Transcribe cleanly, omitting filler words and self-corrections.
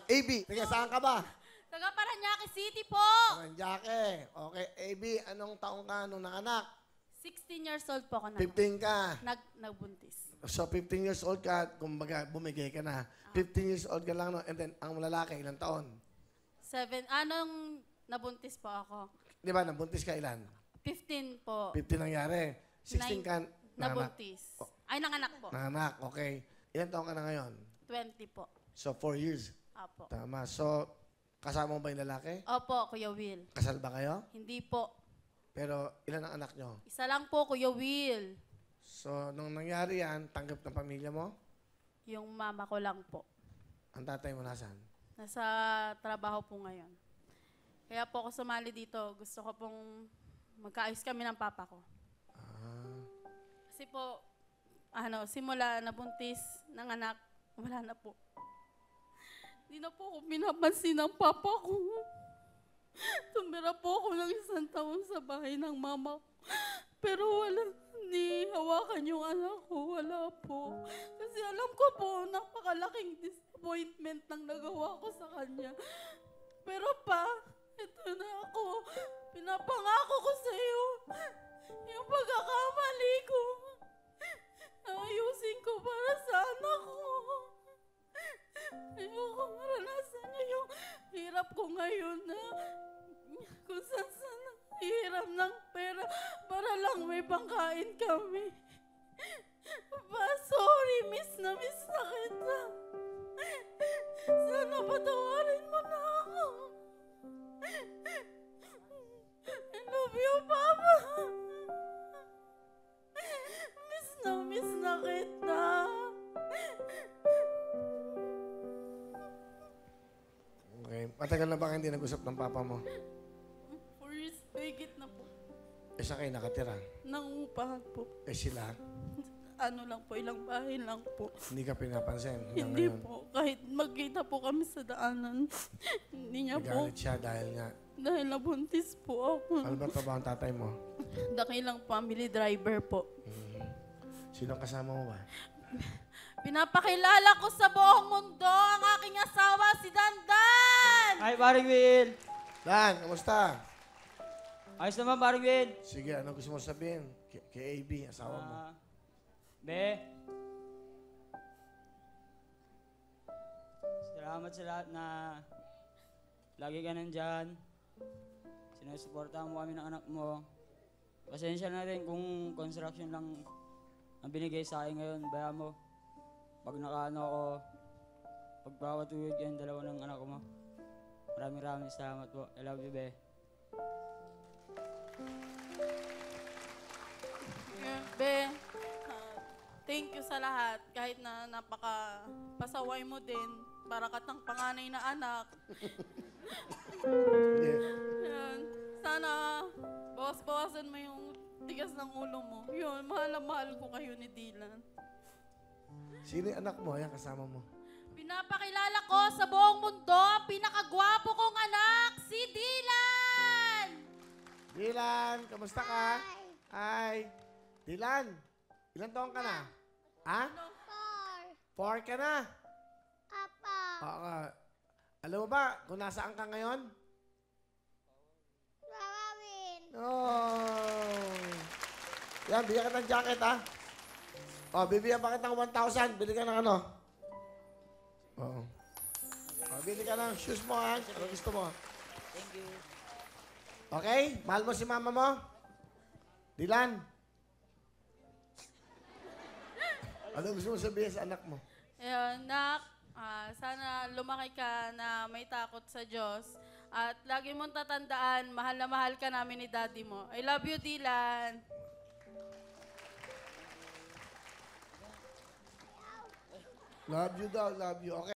AB, taga saan ka ba? Taga Paranaque City po. Paranaque. Okay, AB, anong taong ka nung nanganak? 16 years old po ako na. 15 ka. Nagbuntis. So, 15 years old ka, kumbaga, bumigay ka na. 15 years old ka lang, no? And then, ang lalaki, ilang taon? 7, anong nabuntis po ako? Di ba, nabuntis ka ilan? 15 po. 15 nangyari. 16 ka, nanganak. Nabuntis. Ay, nanganak po. Nanganak, okay. Ilan taon ka na ngayon? 20 po. So, 4 years. Apo. Tama. So, kasama mo ba yung lalaki? Opo, Kuya Will. Kasal ba kayo? Hindi po. Pero, ilan ang anak nyo? Isa lang po, Kuya Will. So, nung nangyari yan, tanggap ng pamilya mo? Yung mama ko lang po. Ang tatay mo nasaan? Nasa trabaho po ngayon. Kaya po ako sumali dito. Gusto ko pong magkaayos kami ng papa ko. Kasi po, simula nabuntis ng anak, wala na po. Hindi na po ako pinapansin ng papa ko. Tumira po ako ng 1 taon sa bahay ng mama ko. Pero hindi hawakan yung anak ko. Wala po. Kasi alam ko po, napakalaking disappointment ng nagawa ko sa kanya. Pero pa, ito na ako. Pinapangako ko sa iyo. Yung pagkakamali ko, ayusin ko para sa anak ko. Ayoko maranasan niya yung hirap ko ngayon na kung saan hiram ng pera para lang may pangkain kami. Pa, sorry, miss na kita. Sana patawarin mo na ako. I love you, Papa. Miss na kita. Okay. Matagal na ba kayo hindi nag-usap ng papa mo? 4 years, higit na po. Eh, saan kayo nakatira? Nangungupahan po. Eh, sila? Ano lang po, ilang bahay lang po. Hindi ka pinapansin hanggang Hindi ngayon? po. Kahit magkita po kami sa daanan, hindi niya po. Nagalit siya dahil nga. Dahil nabuntis po ako. Ano ba trabaho ang tatay mo? Dakilang family driver po. Sino kasama mo ba? Pinapakilala ko sa buong mundo ang aking asawa, si Dandan! Ay, paring Will. Dan, kamusta? Ayos naman, paring Will. Sige, ano gusto mo sabihin? Kay AB, asawa mo. Be. Salamat sa lahat na lagi ka nandyan. Sinusuportahan mo kami ng anak mo. Pasensya na rin kung construction lang ang binigay sa akin ngayon. Baya mo, pag nakaano ako, pagpapatuyod yung dalawa ng anak mo. Maraming salamat po. I love you, Be. Be, thank you sa lahat. Kahit na napaka-pasaway mo din, para katang panganay na anak. Yan. Sana, bawas-bawasan mo yung tigas ng ulo mo. Yun, mahal na mahal ko kayo ni Dylan. Sino yung anak mo? Ayan, kasama mo. Pinapakilala ko sa buong mundo ang pinakagwapo kong anak, si Dylan! Dylan, kamusta ka? Hi. Dylan, ilan taon ka na? Ha? 4 ka na? Apa. Oo. Alam mo ba kung nasaan ka ngayon? Wawawin. Oh. Yan, bigyan ka ng jacket, ha? Oh, bibigyan pa kita ng 1,000. Bili ka ng ano? Oo. Oh, bili ka ng shoes mo, ha? Ano gusto mo? Thank you. Okay? Mahal mo si mama mo? Dylan? Ano gusto mo sabihin sa anak mo? Ayun, nak, sana lumaki ka na may takot sa Diyos. At lagi mong tatandaan, mahal na mahal ka namin ni Daddy mo. I love you, Dylan. Love you daw, love you. Okay.